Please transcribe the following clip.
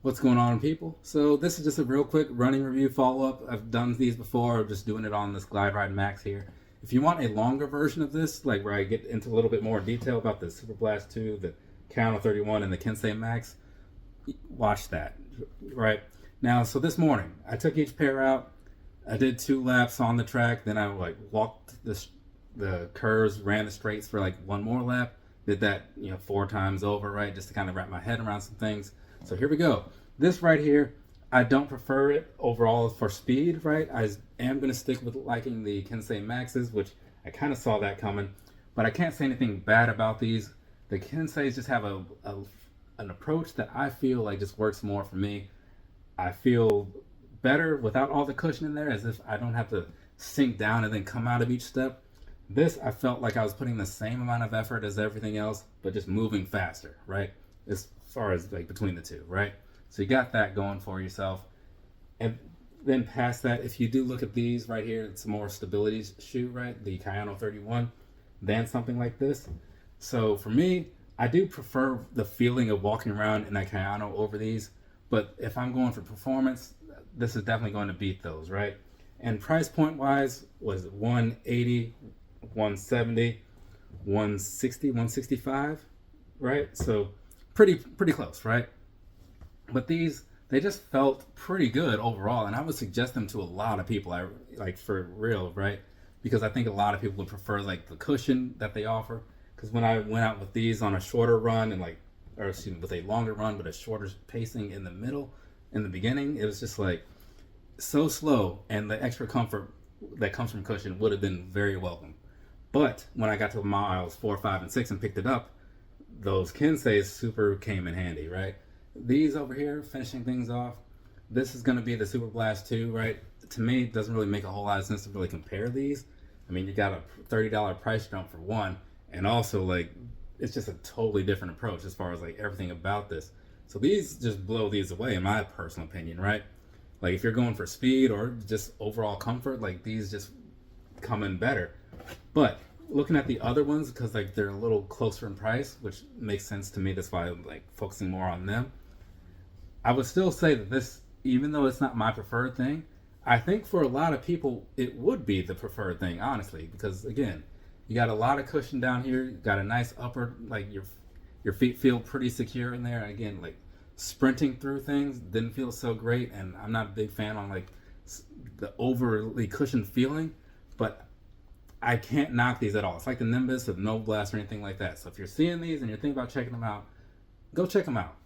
What's going on, people? So this is just a real quick running review follow-up. I've done these before, I'm just doing it on this Glideride Max here. If you want a longer version of this, like where I get into a little bit more detail about the Superblast 2, the Kayano 31, and the Gel-Kinsei Max, watch that, right? Now, so this morning, I took each pair out, I did 2 laps on the track, then I walked the curves, ran the straights for like 1 more lap, did that 4 times over, right? Just to kind of wrap my head around some things. So here we go. This right here, I don't prefer it overall for speed, right? I am going to stick with liking the Gel-Kinsei Maxes, which I kind of saw that coming, but I can't say anything bad about these. The Genseis just have an approach that I feel like just works more for me. I feel better without all the cushion in there, as if I don't have to sink down and then come out of each step. This, I felt like I was putting the same amount of effort as everything else, but just moving faster, right? As far as like between the two, right? So you got that going for yourself. And then past that, if you do look at these right here, it's a more stability shoe, right? The Kayano 31, than something like this. So for me, I do prefer the feeling of walking around in that Kayano over these. But if I'm going for performance, this is definitely going to beat those, right? And price point wise, was it 180, 170, 160, 165, right? So pretty close, right? But these, they just felt pretty good overall, and I would suggest them to a lot of people. I like, for real, right? Because I think a lot of people would prefer like the cushion that they offer. Because when I went out with these on a shorter run and with a longer run but a shorter pacing in the middle, in the beginning, it was just like so slow, and the extra comfort that comes from cushion would have been very welcome. But when I got to miles 4, 5, and 6 and picked it up, those Genseis super came in handy, right? These over here, finishing things off, this is going to be the Superblast 2, right? To me, it doesn't really make a whole lot of sense to really compare these. I mean, you got a $30 price jump for one, and also like it's just a totally different approach as far as like everything about this. So these just blow these away, in my personal opinion, right? Like if you're going for speed or just overall comfort, like these just come in better. But looking at the other ones, because like they're a little closer in price, which makes sense to me, that's why I'm like focusing more on them. I would still say that this, even though it's not my preferred thing, I think for a lot of people it would be the preferred thing, honestly, because again, you got a lot of cushion down here, you got a nice upper, like your feet feel pretty secure in there. Again, like sprinting through things didn't feel so great, and I'm not a big fan on like the overly cushioned feeling, but I can't knock these at all. It's like the Nimbus of no blast or anything like that. So if you're seeing these and you're thinking about checking them out, go check them out.